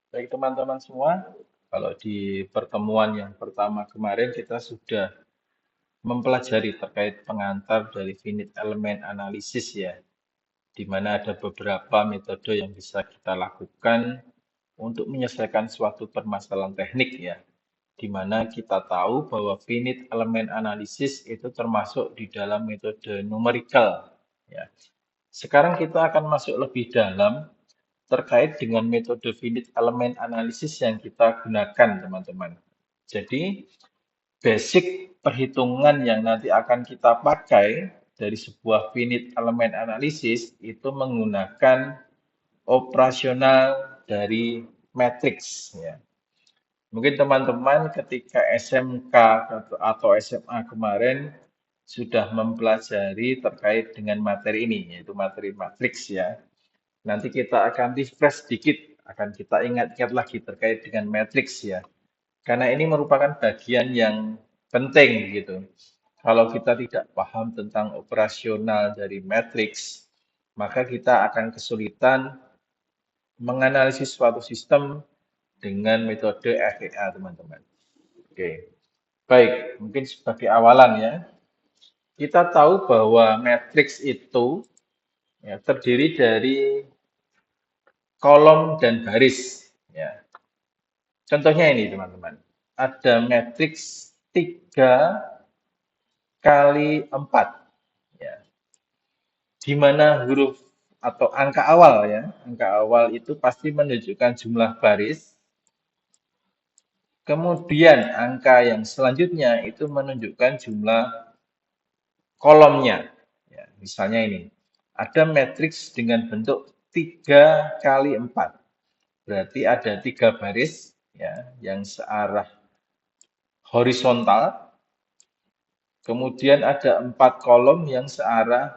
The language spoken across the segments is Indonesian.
Baik teman-teman semua, kalau di pertemuan yang pertama kemarin kita sudah mempelajari terkait pengantar dari finite element analisis ya, di mana ada beberapa metode yang bisa kita lakukan untuk menyelesaikan suatu permasalahan teknik ya, di mana kita tahu bahwa finite element analisis itu termasuk di dalam metode numerical ya. Sekarang kita akan masuk lebih dalam terkait dengan metode finite element analysis yang kita gunakan, teman-teman. Jadi, basic perhitungan yang nanti akan kita pakai dari sebuah finite element analysis itu menggunakan operasional dari matrix ya. Mungkin teman-teman ketika SMK atau SMA kemarin sudah mempelajari terkait dengan materi ini, yaitu materi matrix ya. Nanti kita akan refresh sedikit, akan kita ingat-ingat lagi terkait dengan matrix ya. Karena ini merupakan bagian yang penting gitu. Kalau kita tidak paham tentang operasional dari matrix, maka kita akan kesulitan menganalisis suatu sistem dengan metode FEA, teman-teman. Oke, baik, mungkin sebagai awalan ya, kita tahu bahwa matrix itu ya, terdiri dari kolom dan baris. Ya. Contohnya ini teman-teman. Ada matriks 3 kali 4. Ya. Di mana huruf atau angka awal ya. Angka awal itu pasti menunjukkan jumlah baris. Kemudian angka yang selanjutnya itu menunjukkan jumlah kolomnya. Ya, misalnya ini. Ada matriks dengan bentuk 3 kali 4. Berarti ada 3 baris ya, yang searah horizontal. Kemudian ada 4 kolom yang searah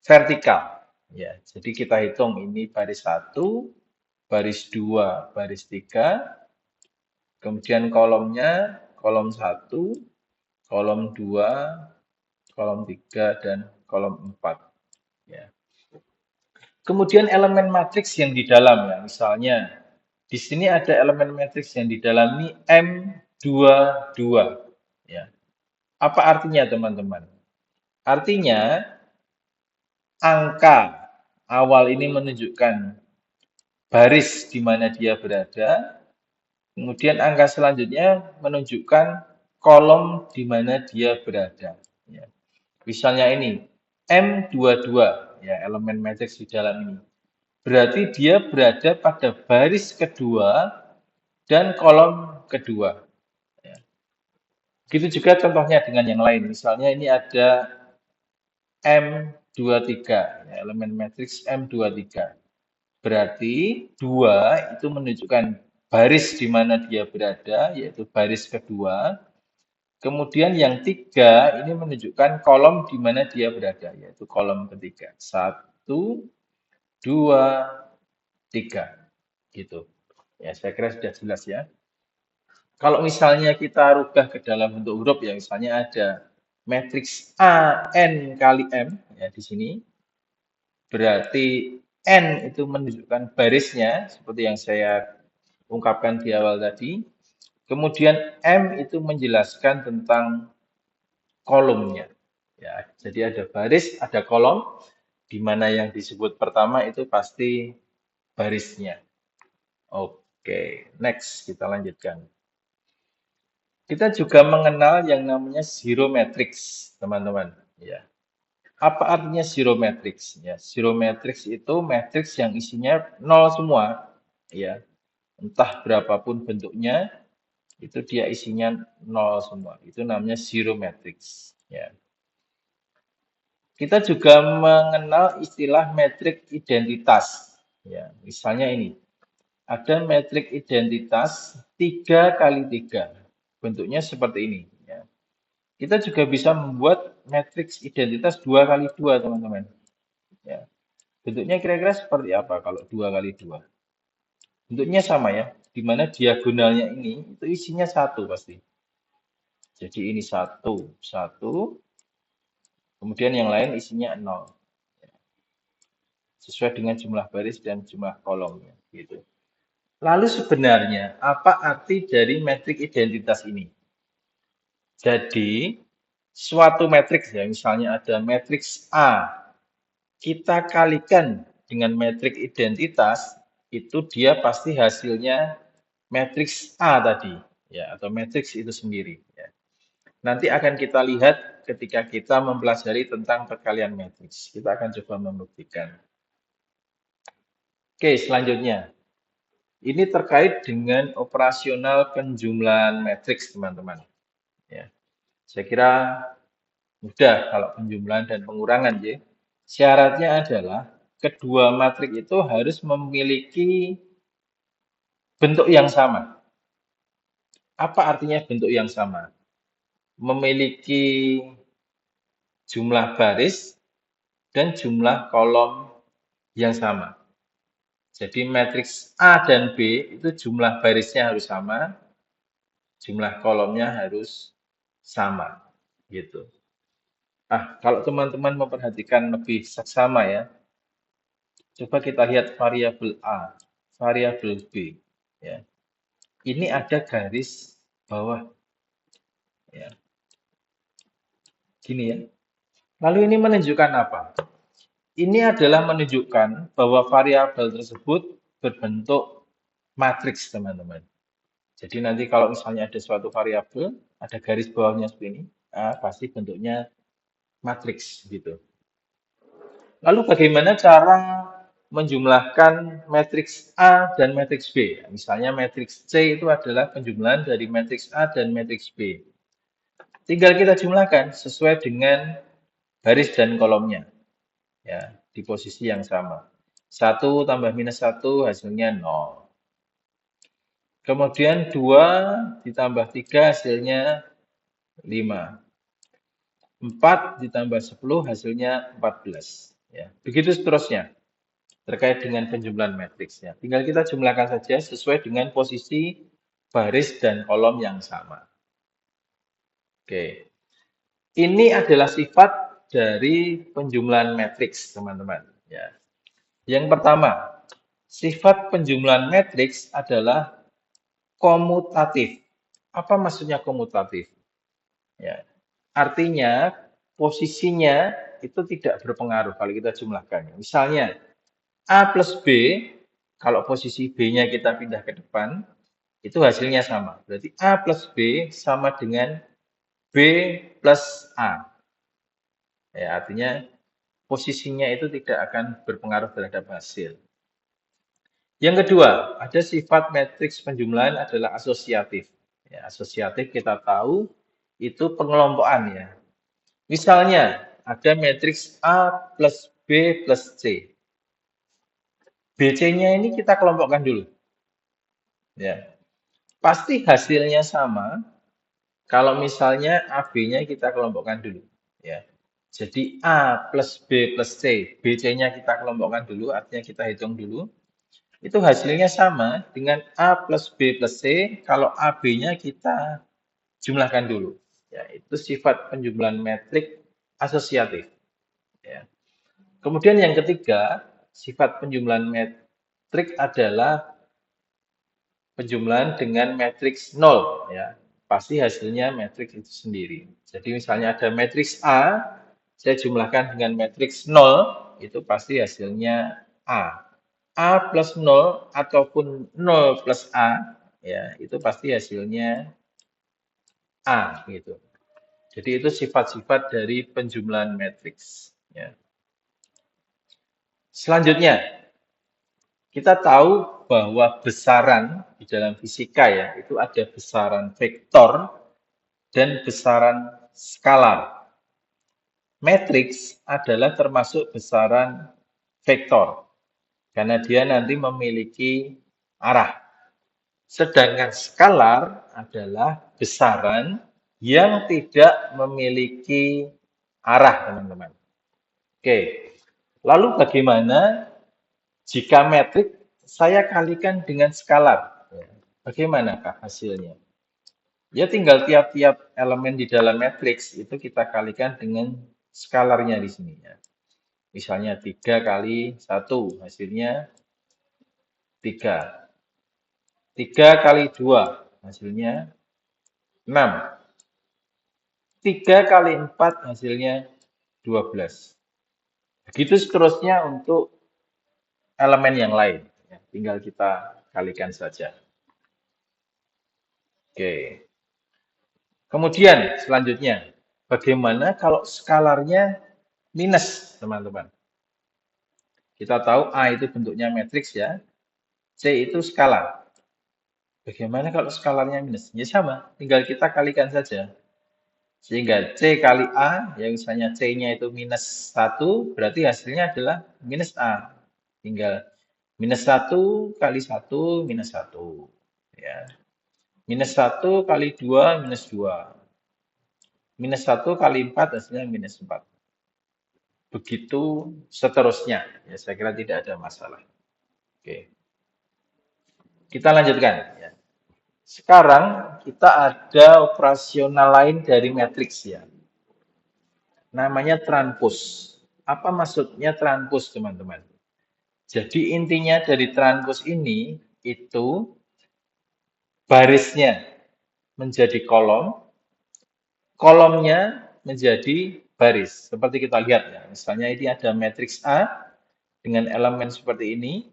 vertikal. Ya, jadi kita hitung ini baris 1, baris 2, baris 3, kemudian kolomnya kolom 1, kolom 2, kolom 3 dan kolom 4. Ya. Kemudian elemen matriks yang di dalam ya, misalnya di sini ada elemen matriks yang di dalam ini M22 ya. Apa artinya teman-teman? Artinya angka awal ini menunjukkan baris di mana dia berada, kemudian angka selanjutnya menunjukkan kolom di mana dia berada. Ya. Misalnya ini, M22, ya, elemen matriks di dalam ini. Berarti dia berada pada baris kedua dan kolom kedua. Ya. Begitu juga contohnya dengan yang lain. Misalnya ini ada M23, ya, elemen matriks M23. Berarti 2 itu menunjukkan baris di mana dia berada, yaitu baris kedua. Kemudian yang 3 ini menunjukkan kolom di mana dia berada, yaitu kolom ketiga. 1, 2, 3. Gitu. Ya, saya kira sudah jelas ya. Kalau misalnya kita rubah ke dalam bentuk huruf ya, misalnya ada matriks A N kali M ya di sini. Berarti N itu menunjukkan barisnya seperti yang saya ungkapkan di awal tadi. Kemudian M itu menjelaskan tentang kolomnya. Ya, jadi ada baris, ada kolom, di mana yang disebut pertama itu pasti barisnya. Oke, next kita lanjutkan. Kita juga mengenal yang namanya zero matrix, teman-teman. Ya. Apa artinya zero matrix? Ya, zero matrix itu matrix yang isinya nol semua. Ya, entah berapapun bentuknya, itu dia isinya nol semua. Itu namanya zero matrix. Ya. Kita juga mengenal istilah metrik identitas. Ya, misalnya ini, ada metrik identitas 3 kali 3. Bentuknya seperti ini. Ya. Kita juga bisa membuat matriks identitas 2 kali 2, teman-teman. Ya. Bentuknya kira-kira seperti apa kalau 2 kali 2? Bentuknya sama ya, di mana diagonalnya ini itu isinya 1 pasti. Jadi ini 1, 1, kemudian yang lain isinya 0. Sesuai dengan jumlah baris dan jumlah kolomnya gitu. Lalu sebenarnya apa arti dari metrik identitas ini? Jadi, suatu matriks ya, misalnya ada matriks A, kita kalikan dengan metrik identitas, itu dia pasti hasilnya matriks A tadi, ya, atau matriks itu sendiri. Ya. Nanti akan kita lihat ketika kita mempelajari tentang perkalian matriks. Kita akan coba membuktikan. Oke, selanjutnya. Ini terkait dengan operasional penjumlahan matriks, teman-teman. Ya. Saya kira mudah kalau penjumlahan dan pengurangan, ya. Syaratnya adalah kedua matriks itu harus memiliki bentuk yang sama. Apa artinya bentuk yang sama? Memiliki jumlah baris dan jumlah kolom yang sama. Jadi matriks A dan B itu jumlah barisnya harus sama, jumlah kolomnya harus sama, gitu. Kalau teman-teman memperhatikan lebih seksama ya, coba kita lihat variabel A, variabel B, ya. Ini ada garis bawah, ya. Gini ya. Lalu ini menunjukkan apa? Ini adalah menunjukkan bahwa variabel tersebut berbentuk matriks, teman-teman. Jadi nanti kalau misalnya ada suatu variabel, ada garis bawahnya seperti ini, pasti bentuknya matriks gitu. Lalu bagaimana cara menjumlahkan matriks A dan matriks B? Misalnya matriks C itu adalah penjumlahan dari matriks A dan matriks B. Tinggal kita jumlahkan sesuai dengan baris dan kolomnya, ya, di posisi yang sama. 1 tambah minus 1 hasilnya 0. Kemudian 2 ditambah 3 hasilnya 5. 4 ditambah 10 hasilnya 14. Ya, begitu seterusnya terkait dengan penjumlahan matriksnya. Tinggal kita jumlahkan saja sesuai dengan posisi baris dan kolom yang sama. Oke, ini adalah sifat dari penjumlahan matriks, teman-teman. Ya. Yang pertama, sifat penjumlahan matriks adalah komutatif. Apa maksudnya komutatif? Ya, artinya posisinya itu tidak berpengaruh kalau kita jumlahkan. Misalnya A plus B, kalau posisi B-nya kita pindah ke depan, itu hasilnya sama. Berarti A plus B sama dengan B plus A. Ya, artinya posisinya itu tidak akan berpengaruh terhadap hasil. Yang kedua, ada sifat matriks penjumlahan adalah asosiatif. Ya, asosiatif kita tahu itu pengelompokan ya. Misalnya ada matriks A plus B plus C. BC-nya ini kita kelompokkan dulu. Ya, pasti hasilnya sama kalau misalnya AB-nya kita kelompokkan dulu. Ya, jadi A plus B plus C, BC-nya kita kelompokkan dulu, artinya kita hitung dulu. Itu hasilnya sama dengan A plus B plus C kalau AB-nya kita jumlahkan dulu. Ya, itu sifat penjumlahan metrik asosiatif. Ya. Kemudian yang ketiga, sifat penjumlahan metrik adalah penjumlahan dengan matriks 0. Ya. Pasti hasilnya matriks itu sendiri. Jadi misalnya ada matriks A, saya jumlahkan dengan matriks 0, itu pasti hasilnya A. A plus 0 ataupun 0 plus A, ya, itu pasti hasilnya A, gitu. Jadi itu sifat-sifat dari penjumlahan matriks. Ya. Selanjutnya, kita tahu bahwa besaran di dalam fisika ya, itu ada besaran vektor dan besaran skalar. Matriks adalah termasuk besaran vektor, karena dia nanti memiliki arah. Sedangkan skalar adalah besaran yang tidak memiliki arah, teman-teman. Oke, lalu bagaimana jika metrik saya kalikan dengan skalar? Bagaimanakah hasilnya? Ya tinggal tiap-tiap elemen di dalam matriks itu kita kalikan dengan skalarnya di sini ya. Misalnya 3 kali 1 hasilnya 3. 3 kali 2 hasilnya 6. 3 kali 4 hasilnya 12. Begitu seterusnya untuk elemen yang lain. Ya, tinggal kita kalikan saja. Oke. Kemudian selanjutnya, bagaimana kalau skalarnya minus, teman-teman? Kita tahu A itu bentuknya matriks ya, C itu skalar. Bagaimana kalau skalarnya minus? Ya sama, tinggal kita kalikan saja. Sehingga C kali A, yang misalnya C-nya itu minus 1, berarti hasilnya adalah minus A. Tinggal minus 1 kali 1, minus 1. Ya. Minus 1 kali 2, minus 2. Minus 1 kali 4, hasilnya minus 4. Begitu seterusnya. Ya, saya kira tidak ada masalah. Oke. Kita lanjutkan. Ya. Sekarang kita ada operasional lain dari matriks ya. Namanya transpose. Apa maksudnya transpose, teman-teman? Jadi intinya dari transpose ini itu barisnya menjadi kolom, kolomnya menjadi baris. Seperti kita lihat ya. Misalnya ini ada matriks A dengan elemen seperti ini.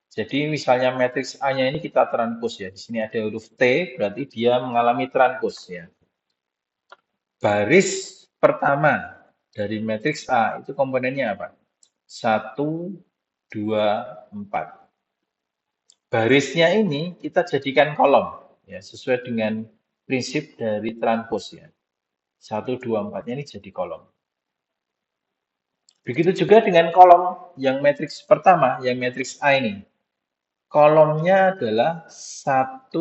Jadi misalnya matriks A-nya ini kita transpose ya. Di sini ada huruf T, berarti dia mengalami transpose ya. Baris pertama dari matriks A itu komponennya apa? 1, 2, 4. Barisnya ini kita jadikan kolom ya, sesuai dengan prinsip dari transpose ya. 1, 2, 4-nya ini jadi kolom. Begitu juga dengan kolom yang matriks pertama, yang matriks A ini. Kolomnya adalah 1,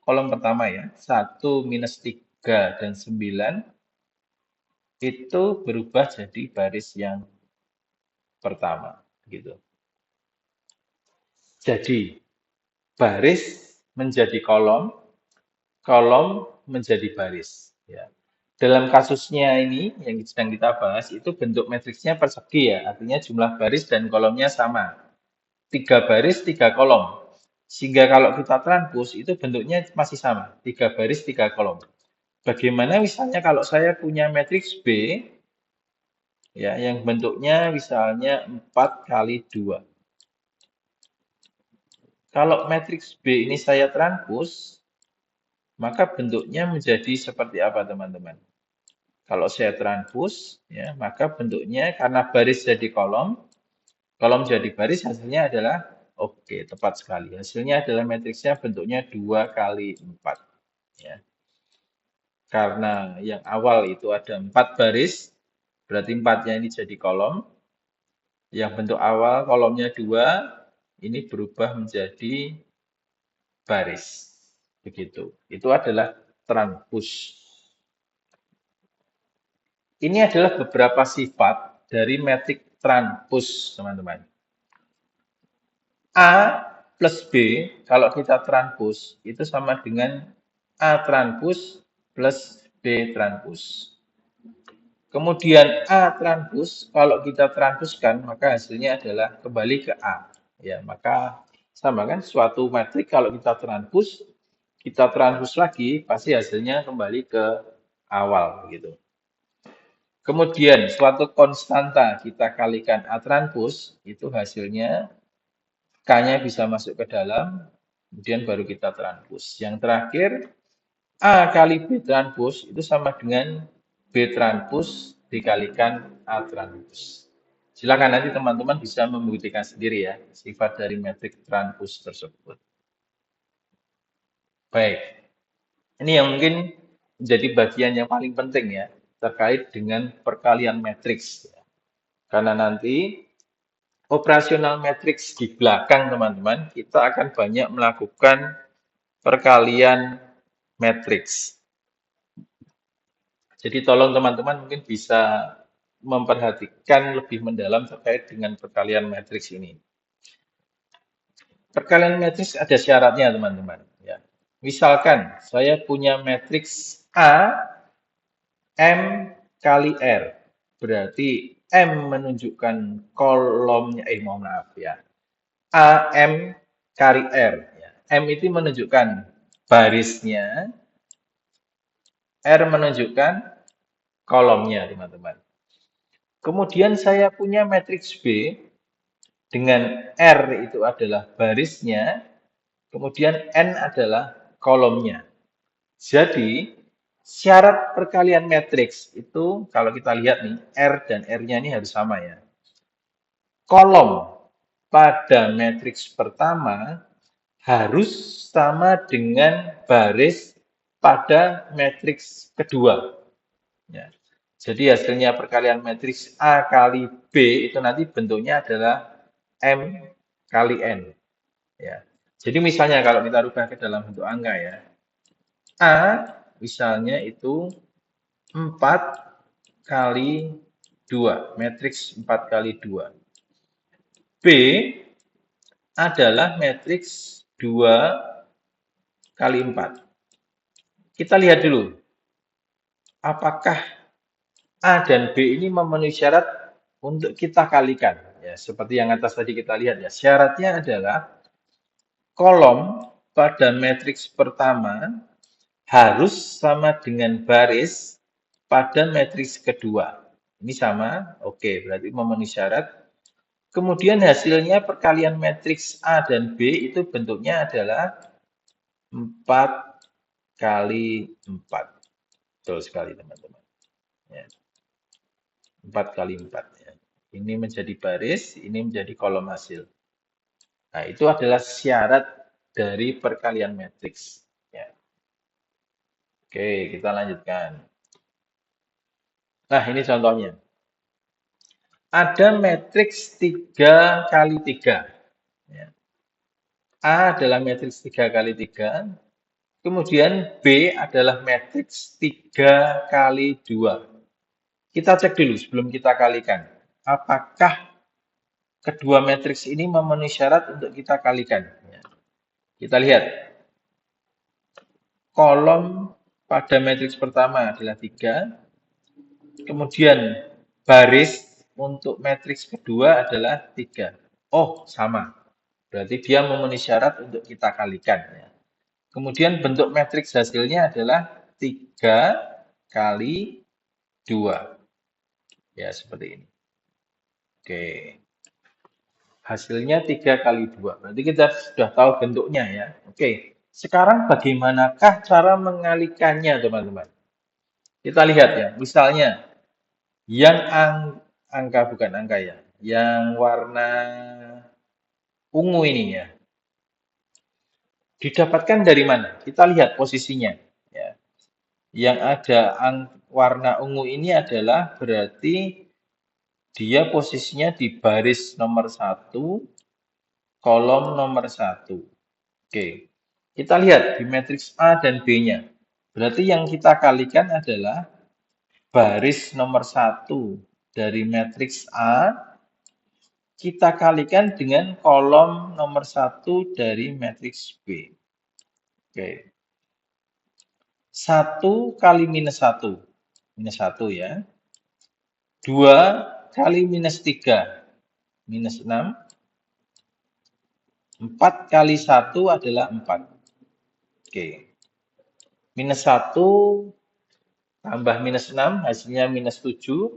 kolom pertama ya, 1, minus 3, dan 9, itu berubah jadi baris yang pertama. Gitu. Jadi, baris menjadi kolom, kolom menjadi baris. Ya. Dalam kasusnya ini, yang sedang kita bahas, itu bentuk matriksnya persegi ya, artinya jumlah baris dan kolomnya sama. 3 baris, 3 kolom. Sehingga kalau kita transpose itu bentuknya masih sama, 3 baris, 3 kolom. Bagaimana misalnya kalau saya punya matriks B, ya, yang bentuknya misalnya 4 kali 2. Kalau matriks B ini saya transpose, maka bentuknya menjadi seperti apa teman-teman? Kalau saya transpose, ya, maka bentuknya karena baris jadi kolom, kolom jadi baris, hasilnya adalah oke, tepat sekali. Hasilnya adalah matriksnya bentuknya 2 kali 4. Ya. Karena yang awal itu ada 4 baris, berarti 4-nya ini jadi kolom. Yang bentuk awal kolomnya 2, ini berubah menjadi baris. Begitu. Itu adalah transpose. Ini adalah beberapa sifat dari metrik transpose, teman-teman. A plus B, kalau kita transpose, itu sama dengan A transpose plus B transpose. Kemudian A transpose, kalau kita transpose-kan, maka hasilnya adalah kembali ke A. Ya, maka sama kan, suatu metrik kalau kita transpose lagi, pasti hasilnya kembali ke awal. Gitu. Kemudian suatu konstanta kita kalikan A transpose, itu hasilnya K-nya bisa masuk ke dalam, kemudian baru kita transpose. Yang terakhir, A kali B transpose itu sama dengan B transpose dikalikan A transpose. Silakan nanti teman-teman bisa membuktikan sendiri ya, sifat dari metrik transpose tersebut. Baik, ini yang mungkin menjadi bagian yang paling penting ya, terkait dengan perkalian matriks. Karena nanti operasional matriks di belakang teman-teman, kita akan banyak melakukan perkalian matriks. Jadi tolong teman-teman mungkin bisa memperhatikan lebih mendalam terkait dengan perkalian matriks ini. Perkalian matriks ada syaratnya teman-teman. Ya. Misalkan saya punya matriks A M kali R. Berarti M menunjukkan kolomnya, mohon maaf ya. A M kali R. Ya. M itu menunjukkan barisnya, R menunjukkan kolomnya, teman-teman. Kemudian saya punya matriks B dengan R itu adalah barisnya, kemudian N adalah kolomnya. Jadi, syarat perkalian matriks itu kalau kita lihat nih, R dan R-nya ini harus sama ya. Kolom pada matriks pertama harus sama dengan baris pada matriks kedua. Ya. Jadi hasilnya perkalian matriks A kali B itu nanti bentuknya adalah M kali N. Ya. Jadi misalnya kalau kita rubah ke dalam bentuk angka ya, A misalnya itu 4 kali 2, matriks 4 kali 2. B adalah matriks 2 kali 4. Kita lihat dulu, apakah A dan B ini memenuhi syarat untuk kita kalikan. Ya, seperti yang atas tadi kita lihat ya. Syaratnya adalah kolom pada matriks pertama harus sama dengan baris pada matriks kedua. Ini sama, oke, berarti memenuhi syarat. Kemudian hasilnya perkalian matriks A dan B itu bentuknya adalah 4 kali 4. Betul sekali teman-teman. Ya. 4 kali 4. Ya. Ini menjadi baris, ini menjadi kolom hasil. Nah, itu adalah syarat dari perkalian matriks. Ya. Oke, kita lanjutkan. Nah, ini contohnya. Ada matriks 3 kali 3. Ya. A adalah matriks 3 kali 3. Kemudian B adalah matriks 3 kali 2. Kita cek dulu sebelum kita kalikan. Apakah kedua matriks ini memenuhi syarat untuk kita kalikan? Ya. Kita lihat. Kolom pada matriks pertama adalah 3. Kemudian baris untuk matriks kedua adalah 3. Oh, sama. Berarti dia memenuhi syarat untuk kita kalikan. Ya. Kemudian bentuk matriks hasilnya adalah 3 kali 2. Ya, seperti ini. Oke. Hasilnya 3 kali 2. Berarti kita sudah tahu bentuknya ya. Oke. Sekarang bagaimanakah cara mengalikannya, teman-teman? Kita lihat ya. Misalnya, yang angka bukan angka ya. Yang warna ungu ini ya. Didapatkan dari mana? Kita lihat posisinya. Ya. Yang ada warna ungu ini adalah berarti dia posisinya di baris nomor 1, kolom nomor 1. Oke, kita lihat di matriks A dan B-nya. Berarti yang kita kalikan adalah baris nomor 1 dari matriks A, kita kalikan dengan kolom nomor 1 dari matriks B. Oke. 1 kali minus 1. Minus 1 ya. 2 kali minus 3, minus 6. 4 kali 1 adalah 4. Oke. Minus 1 tambah minus 6, hasilnya minus 7.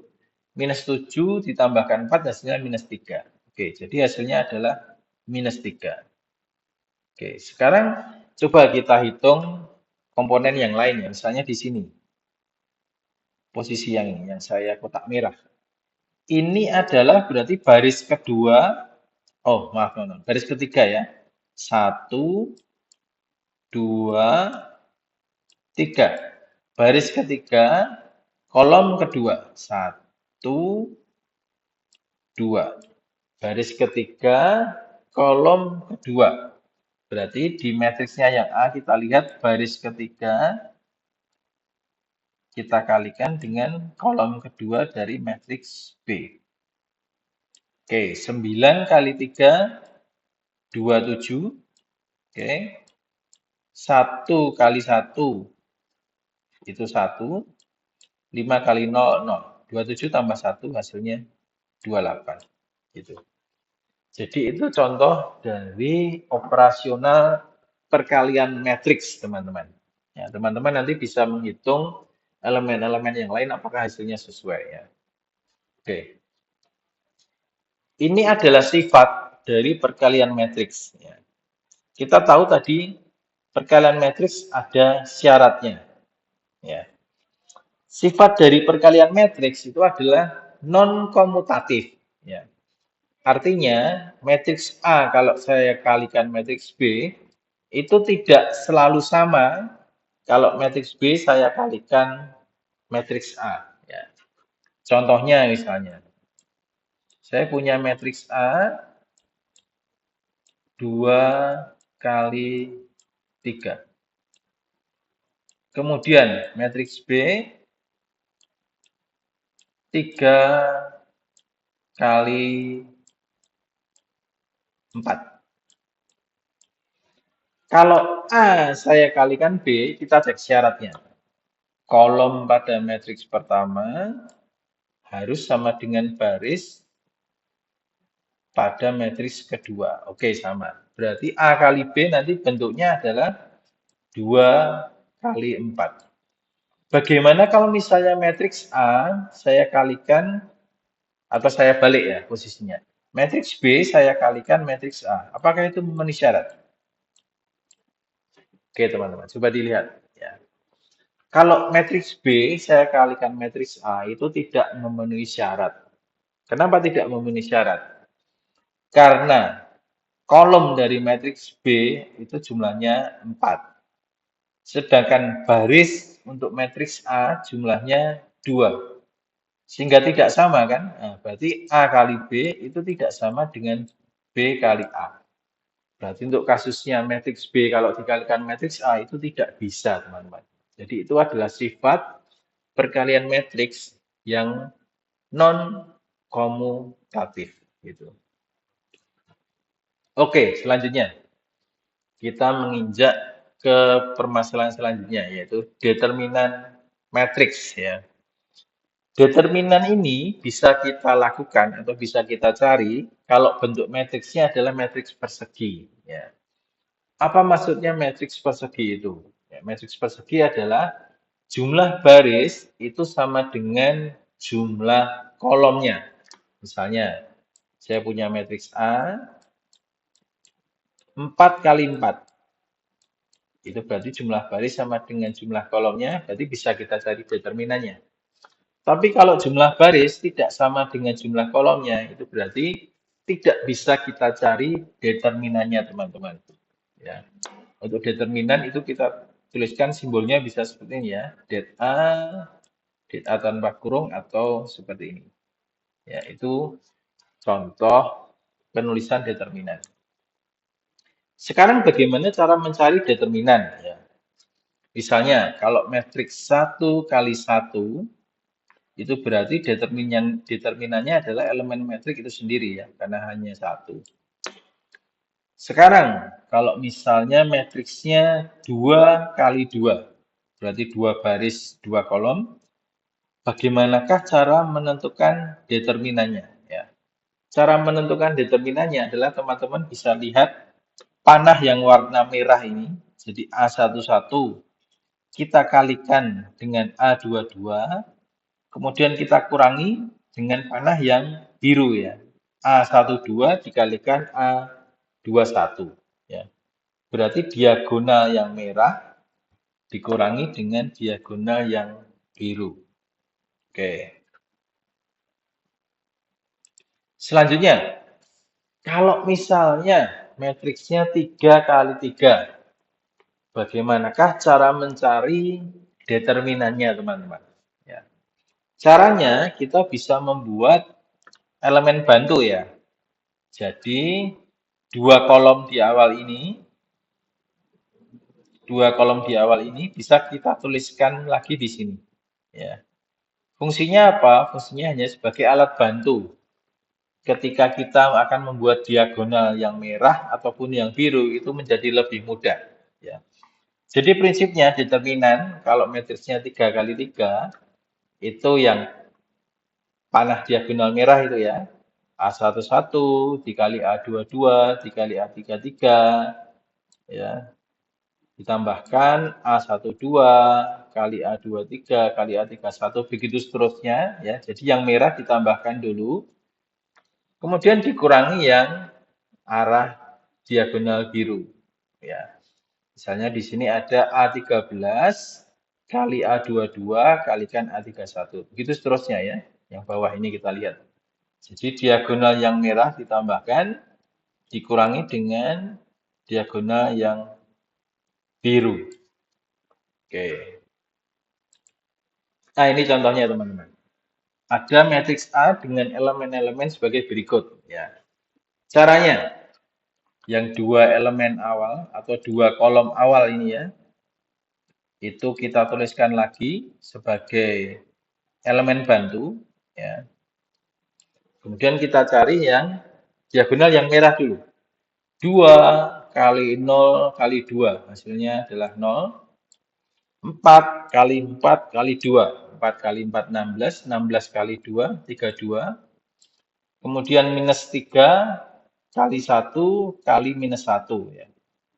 Minus 7 ditambahkan 4, hasilnya minus 3. Oke, jadi hasilnya adalah minus 3. Oke, sekarang coba kita hitung komponen yang lain ya. Misalnya di sini. Posisi yang ini, yang saya kotak merah. Ini adalah berarti baris kedua. Oh, maaf, baris ketiga ya. 1, 2, 3. Baris ketiga, kolom kedua. 1, 2. Baris ketiga, kolom kedua. Berarti di matriksnya yang A kita lihat baris ketiga kita kalikan dengan kolom kedua dari matriks B. Oke, 9 kali 3, 27. Oke, 1 kali 1, itu 1. 5 kali 0, 0. 27 tambah 1, hasilnya 28. Gitu. Jadi itu contoh dari operasional perkalian matriks, teman-teman. Ya, teman-teman nanti bisa menghitung elemen-elemen yang lain apakah hasilnya sesuai ya. Oke. Ini adalah sifat dari perkalian matriks ya. Kita tahu tadi perkalian matriks ada syaratnya ya. Sifat dari perkalian matriks itu adalah non-komutatif ya. Artinya, matriks A kalau saya kalikan matriks B, itu tidak selalu sama kalau matriks B saya kalikan matriks A. Ya. Contohnya misalnya, saya punya matriks A 2 kali 3. Kemudian matriks B 3 kali 4. Kalau A saya kalikan B, kita cek syaratnya. Kolom pada matriks pertama harus sama dengan baris pada matriks kedua. Oke, sama. Berarti A kali B nanti bentuknya adalah 2 kali 4. Bagaimana kalau misalnya matriks A saya kalikan atau saya balik ya posisinya. Matriks B saya kalikan matriks A. Apakah itu memenuhi syarat? Oke, teman-teman, coba dilihat ya. Kalau matriks B saya kalikan matriks A itu tidak memenuhi syarat. Kenapa tidak memenuhi syarat? Karena kolom dari matriks B itu jumlahnya 4. Sedangkan baris untuk matriks A jumlahnya 2. Sehingga tidak sama kan? Nah, berarti A kali B itu tidak sama dengan B kali A. Berarti untuk kasusnya matriks B kalau dikalikan matriks A itu tidak bisa, teman-teman. Jadi itu adalah sifat perkalian matriks yang non-komutatif gitu. Oke, selanjutnya kita menginjak ke permasalahan selanjutnya yaitu determinan matriks ya. Determinan ini bisa kita lakukan atau bisa kita cari kalau bentuk matriksnya adalah matriks persegi ya. Apa maksudnya matriks persegi itu? Ya, matriks persegi adalah jumlah baris itu sama dengan jumlah kolomnya. Misalnya, saya punya matriks A 4 kali 4. Itu berarti jumlah baris sama dengan jumlah kolomnya, berarti bisa kita cari determinannya. Tapi kalau jumlah baris tidak sama dengan jumlah kolomnya, itu berarti tidak bisa kita cari determinannya, teman-teman. Ya. Untuk determinan itu kita tuliskan simbolnya bisa seperti ini ya, det A tanpa kurung atau seperti ini. Ya, itu contoh penulisan determinan. Sekarang bagaimana cara mencari determinan? Ya. Misalnya, kalau matriks 1 kali 1, itu berarti determinannya adalah elemen metrik itu sendiri ya, karena hanya 1. Sekarang, kalau misalnya matriksnya 2 kali 2, berarti 2 baris, 2 kolom, bagaimanakah cara menentukan determinannya? Ya. Cara menentukan determinannya adalah teman-teman bisa lihat panah yang warna merah ini, jadi A11, kita kalikan dengan A22, kemudian kita kurangi dengan panah yang biru ya. A12 dikalikan A21 ya. Berarti diagonal yang merah dikurangi dengan diagonal yang biru. Oke. Selanjutnya, kalau misalnya matriksnya 3 kali 3, bagaimanakah cara mencari determinannya, teman-teman? Ya. Caranya kita bisa membuat elemen bantu ya. Jadi dua kolom di awal ini bisa kita tuliskan lagi di sini. Ya. Fungsinya apa? Fungsinya hanya sebagai alat bantu. Ketika kita akan membuat diagonal yang merah ataupun yang biru itu menjadi lebih mudah. Ya. Jadi prinsipnya determinan kalau matriksnya 3 kali 3 itu yang panah diagonal merah itu ya. A11 dikali A22 dikali A33 ya. Ditambahkan A12 kali A23 kali A31 begitu seterusnya ya. Jadi yang merah ditambahkan dulu, kemudian dikurangi yang arah diagonal biru ya. Misalnya di sini ada A13 kali A22 kalikan A31. Begitu seterusnya ya. Yang bawah ini kita lihat. Jadi diagonal yang merah ditambahkan dikurangi dengan diagonal yang biru. Oke. Nah, ini contohnya teman-teman. Ada matriks A dengan elemen-elemen sebagai berikut ya. Caranya yang dua elemen awal atau dua kolom awal ini ya, itu kita tuliskan lagi sebagai elemen bantu ya. Kemudian kita cari yang diagonal yang merah dulu. 2 kali 0 kali 2 hasilnya adalah 0. 4 kali 4 kali 2. 4 kali 4 16, 16 kali 2 32. Kemudian minus 3 kali 1 kali minus 1 ya.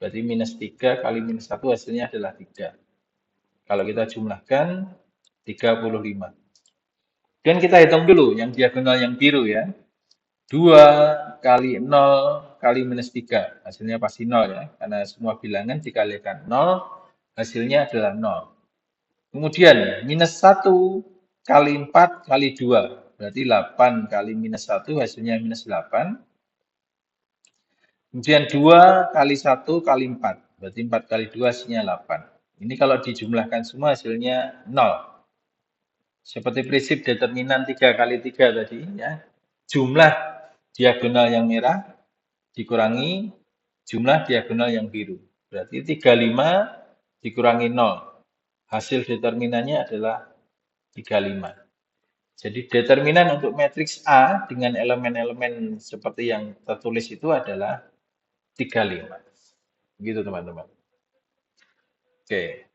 Berarti minus 3 kali minus 1 hasilnya adalah 3. Kalau kita jumlahkan 35. Dan kita hitung dulu yang diagonal yang biru ya. 2 kali 0 kali minus 3. Hasilnya pasti 0 ya. Karena semua bilangan dikalikan 0, hasilnya adalah 0. Kemudian minus 1 kali 4 kali 2. Berarti 8 kali minus 1 hasilnya minus 8. Kemudian 2 kali 1 kali 4. Berarti 4 kali 2 hasilnya 8. Ini kalau dijumlahkan semua hasilnya 0. Seperti prinsip determinan 3 kali 3 tadi ya. Jumlah diagonal yang merah dikurangi jumlah diagonal yang biru. Berarti 35 dikurangi 0. Hasil determinannya adalah 35. Jadi determinan untuk matriks A dengan elemen-elemen seperti yang tertulis itu adalah 35. Begitu teman-teman. Oke.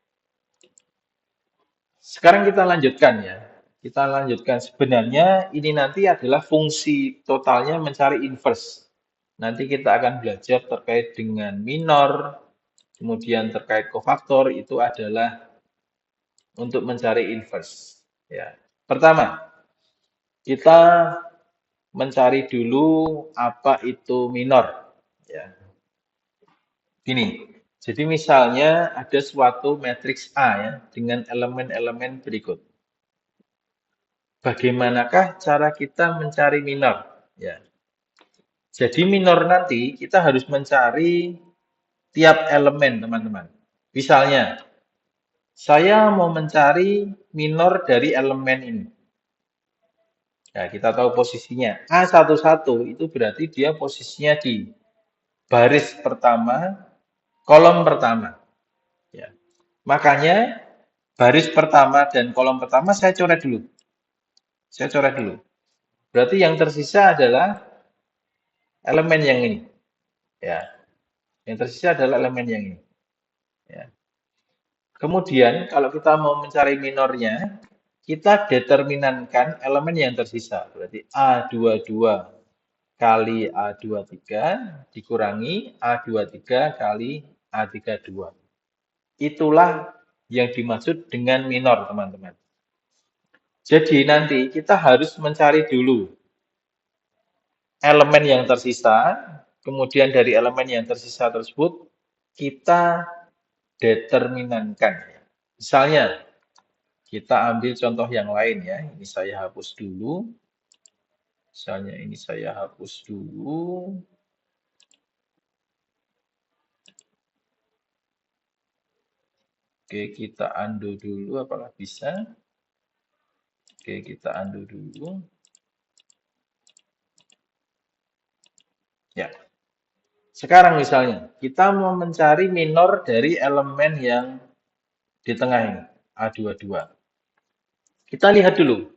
Sekarang kita lanjutkan ya. Kita lanjutkan sebenarnya ini nanti adalah fungsi totalnya mencari inverse. Nanti kita akan belajar terkait dengan minor, kemudian terkait kofaktor itu adalah untuk mencari inverse. Ya. Pertama, kita mencari dulu apa itu minor. Ya. Gini, jadi misalnya ada suatu matriks A ya dengan elemen-elemen berikut. Bagaimanakah cara kita mencari minor? Ya. Jadi minor nanti kita harus mencari tiap elemen, teman-teman. Misalnya, saya mau mencari minor dari elemen ini. Ya, kita tahu posisinya. A11 itu berarti dia posisinya di baris pertama, kolom pertama. Ya. Makanya baris pertama dan kolom pertama saya coret dulu. Saya coret dulu. Berarti yang tersisa adalah elemen yang ini. Ya. Yang tersisa adalah elemen yang ini. Ya. Kemudian kalau kita mau mencari minornya, kita determinankan elemen yang tersisa. Berarti A22 kali A23 dikurangi A23 kali A32. Itulah yang dimaksud dengan minor, teman-teman. Jadi nanti kita harus mencari dulu elemen yang tersisa, kemudian dari elemen yang tersisa tersebut kita determinankan. Misalnya, kita ambil contoh yang lain ya. Ini saya hapus dulu. Misalnya ini saya hapus dulu. Oke, kita undo dulu. Apakah bisa? Oke, kita undo dulu. Ya. Sekarang misalnya, kita mau mencari minor dari elemen yang di tengah ini, A22. Kita lihat dulu.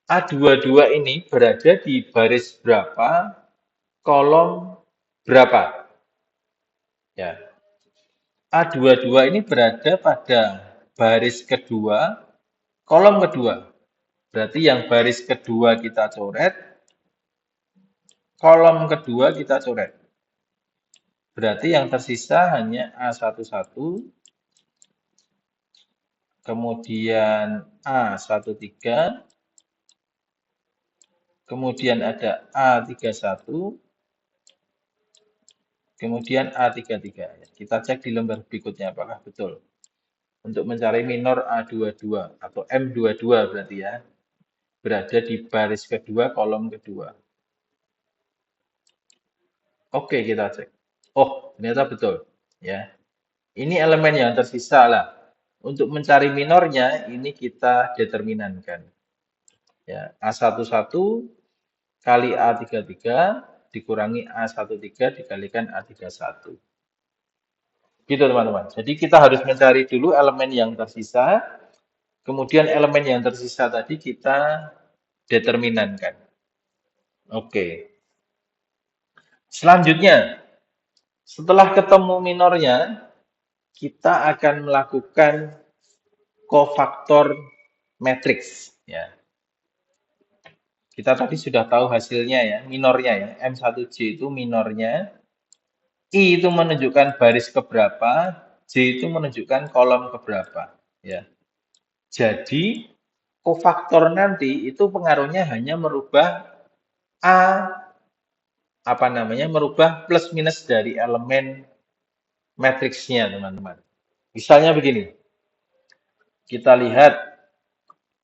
A22 ini berada di baris berapa, kolom berapa. Ya. A22 ini berada pada baris kedua, kolom kedua. Berarti yang baris kedua kita coret, kolom kedua kita coret. Berarti yang tersisa hanya A11, kemudian A13, kemudian ada A31, kemudian A33. Kita cek di lembar berikutnya apakah betul. Untuk mencari minor A22 atau M22 berarti ya. Berada di baris kedua, kolom kedua. Oke, kita cek. Oh, ternyata betul. Ya, ini elemen yang tersisa lah. Untuk mencari minornya, ini kita determinankan. Ya, A11 kali A33 dikurangi A13 dikalikan A31. Gitu teman-teman. Jadi kita harus mencari dulu elemen yang tersisa. Kemudian elemen yang tersisa tadi kita determinankan. Oke. Selanjutnya, setelah ketemu minornya, kita akan melakukan kofaktor matriks. Ya. Kita tadi sudah tahu hasilnya ya, minornya ya. M1J itu minornya. I itu menunjukkan baris keberapa, J itu menunjukkan kolom keberapa. Ya. Jadi, kofaktor nanti itu pengaruhnya hanya merubah A, merubah plus minus dari elemen matriksnya, teman-teman. Misalnya begini, kita lihat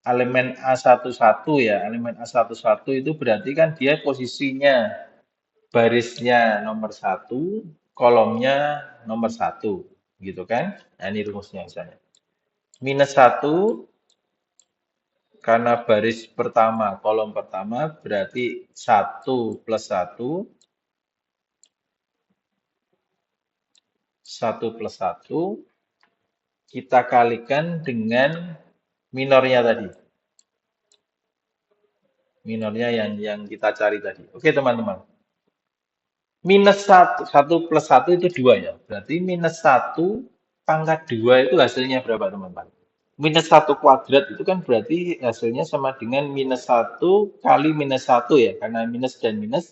elemen A11 ya, elemen A11 itu berarti kan dia posisinya barisnya nomor 1, kolomnya nomor 1, gitu kan? Nah, ini rumusnya misalnya. Minus 1, karena baris pertama, kolom pertama, berarti 1 plus 1, 1 plus 1, kita kalikan dengan minornya tadi. Minornya yang kita cari tadi. Oke, teman-teman. Minus 1 plus 1 itu 2 ya. Berarti minus 1 pangkat 2 itu hasilnya berapa, teman-teman? Minus 1 kuadrat itu kan berarti hasilnya sama dengan minus 1 kali minus 1 ya. Karena minus dan minus,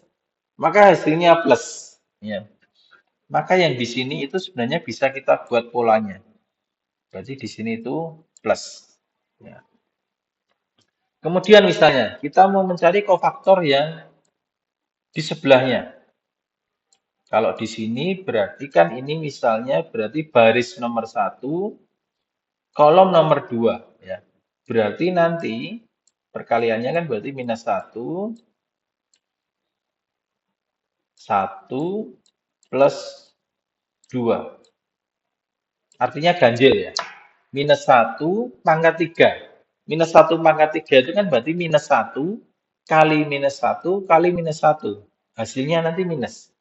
maka hasilnya plus. Ya. Maka yang di sini itu sebenarnya bisa kita buat polanya. Berarti di sini itu plus. Ya. Kemudian misalnya, kita mau mencari kofaktor yang di sebelahnya. Kalau di sini berarti kan ini misalnya berarti baris nomor 1, kolom nomor 2. Ya. Berarti nanti perkaliannya kan berarti minus 1, 1 plus 2. Artinya ganjil ya. Minus 1 pangkat 3. Minus 1 pangkat 3 itu kan berarti minus 1 kali minus 1 kali minus 1. Hasilnya nanti minus.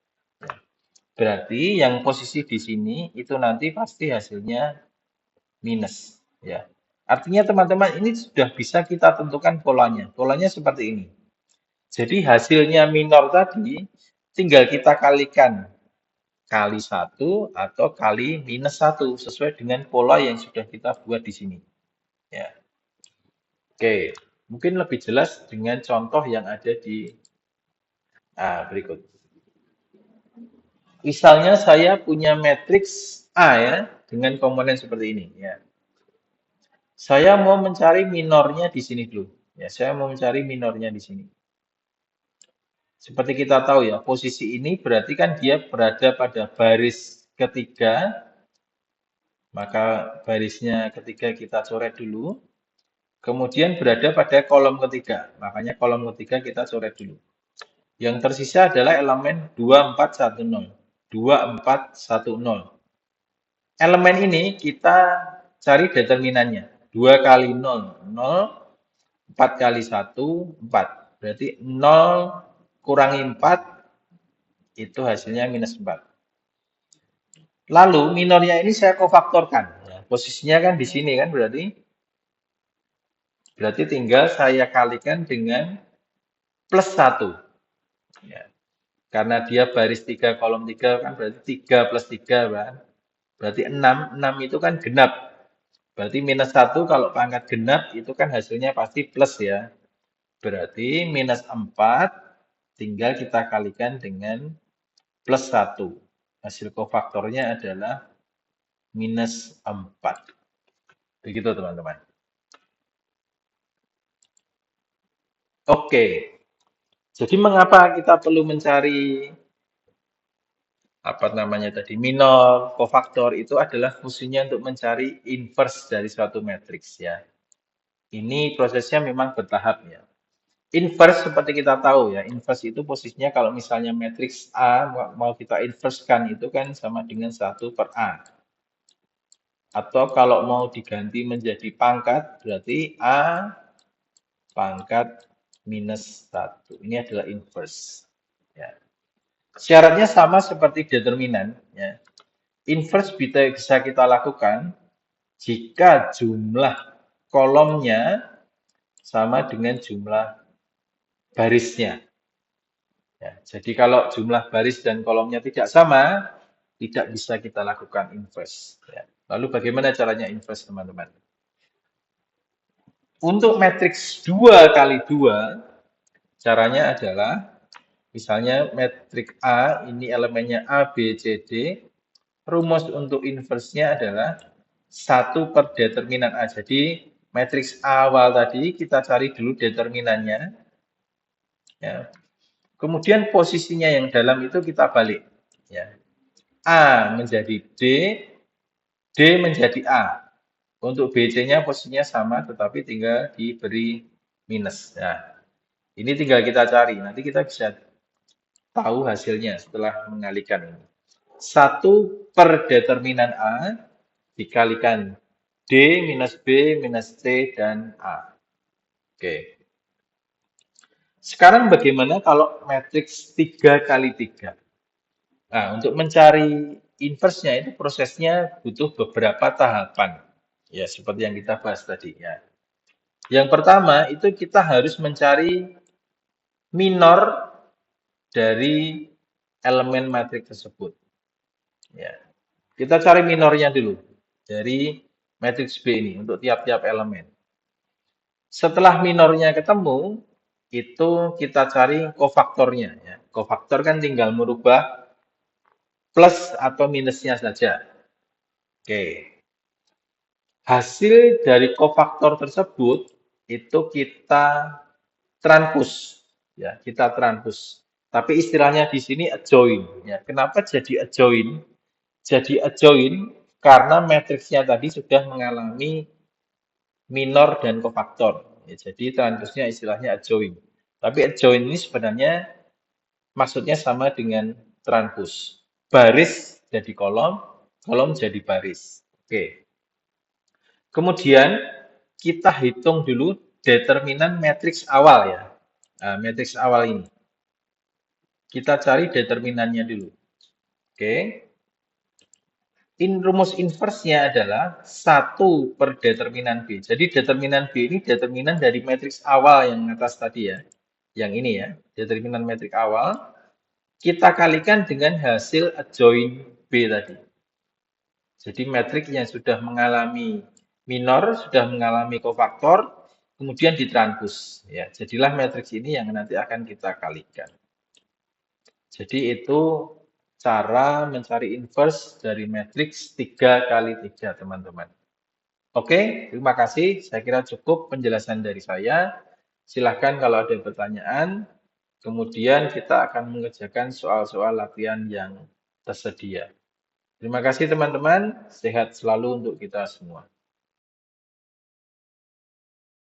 Berarti yang posisi di sini itu nanti pasti hasilnya minus. Ya. Artinya teman-teman ini sudah bisa kita tentukan polanya. Polanya seperti ini. Jadi hasilnya minor tadi tinggal kita kalikan kali 1 atau kali minus 1 sesuai dengan pola yang sudah kita buat di sini. Ya. Oke, mungkin lebih jelas dengan contoh yang ada di berikut. Misalnya saya punya matriks A ya, dengan komponen seperti ini. Ya. Saya mau mencari minornya di sini dulu. Ya, saya mau mencari minornya di sini. Seperti kita tahu ya, posisi ini berarti kan dia berada pada baris ketiga. Maka barisnya ketiga kita coret dulu. Kemudian berada pada kolom ketiga. Makanya kolom ketiga kita coret dulu. Yang tersisa adalah elemen 2410. 2410. Elemen ini kita cari determinannya. 2 kali 0, 0. 4 kali 1, 4. Berarti 0 kurangi 4, itu hasilnya minus 4. Lalu minornya ini saya kofaktorkan. Ya, posisinya kan di sini kan berarti. Berarti tinggal saya kalikan dengan plus 1. Ya. Karena dia baris 3, kolom 3 kan berarti 3 plus 3 kan. Berarti 6. 6 itu kan genap. Berarti minus 1 kalau pangkat genap itu kan hasilnya pasti plus ya. Berarti minus 4 tinggal kita kalikan dengan plus 1. Hasil kofaktornya adalah minus 4. Begitu teman-teman. Oke, jadi mengapa kita perlu mencari apa namanya tadi minor kofaktor itu adalah fungsinya untuk mencari inverse dari suatu matriks ya. Ini prosesnya memang bertahap ya. Inverse seperti kita tahu ya, inverse itu posisinya kalau misalnya matriks A mau kita inversekan itu kan sama dengan 1/A. Atau kalau mau diganti menjadi pangkat berarti A pangkat minus 1. Ini adalah inverse. Ya. Syaratnya sama seperti determinan. Ya. Inverse bisa kita lakukan jika jumlah kolomnya sama dengan jumlah barisnya. Ya, jadi kalau jumlah baris dan kolomnya tidak sama, tidak bisa kita lakukan inverse. Ya. Lalu bagaimana caranya inverse, teman-teman? Untuk matriks 2 kali 2, caranya adalah misalnya matriks A, ini elemennya A, B, C, D. Rumus untuk inverse-nya adalah 1 per determinan A. Jadi matriks awal tadi kita cari dulu determinannya. Ya. Kemudian posisinya yang dalam itu kita balik. Ya. A menjadi D, D menjadi A. Untuk BC-nya posisinya sama, tetapi tinggal diberi minus. Nah, ini tinggal kita cari. Nanti kita bisa tahu hasilnya setelah mengalihkan ini. 1 per determinan A dikalikan D minus B minus C dan A. Oke. Sekarang bagaimana kalau matriks 3 kali 3? Nah, untuk mencari inverse-nya itu prosesnya butuh beberapa tahapan. Ya, seperti yang kita bahas tadi ya. Yang pertama itu kita harus mencari minor dari elemen matriks tersebut. Ya. Kita cari minornya dulu dari matriks B ini untuk tiap-tiap elemen. Setelah minornya ketemu, itu kita cari kofaktornya. Ya. Kofaktor kan tinggal merubah plus atau minusnya saja. Oke. Hasil dari kofaktor tersebut itu kita transpose. Ya, kita transpose. Tapi istilahnya di sini adjoin. Ya, kenapa jadi adjoin? Jadi adjoin karena matriksnya tadi sudah mengalami minor dan kofaktor. Ya, jadi transpose-nya istilahnya adjoin. Tapi adjoin ini sebenarnya maksudnya sama dengan transpose. Baris jadi kolom, kolom jadi baris. Oke. Kemudian kita hitung dulu determinan matriks awal ya. Nah, matriks awal ini. Kita cari determinannya dulu. Oke. Rumus inverse-nya adalah 1 per determinan B. Jadi determinan B ini determinan dari matriks awal yang atas tadi ya. Yang ini ya, determinan matriks awal. Kita kalikan dengan hasil adjoin B tadi. Jadi matriks yang sudah mengalami minor, sudah mengalami kofaktor, kemudian ditranspose. Ya, jadilah matriks ini yang nanti akan kita kalikan. Jadi itu cara mencari inverse dari matriks 3 kali 3, teman-teman. Oke, terima kasih. Saya kira cukup penjelasan dari saya. Silahkan kalau ada pertanyaan. Kemudian kita akan mengerjakan soal-soal latihan yang tersedia. Terima kasih teman-teman. Sehat selalu untuk kita semua.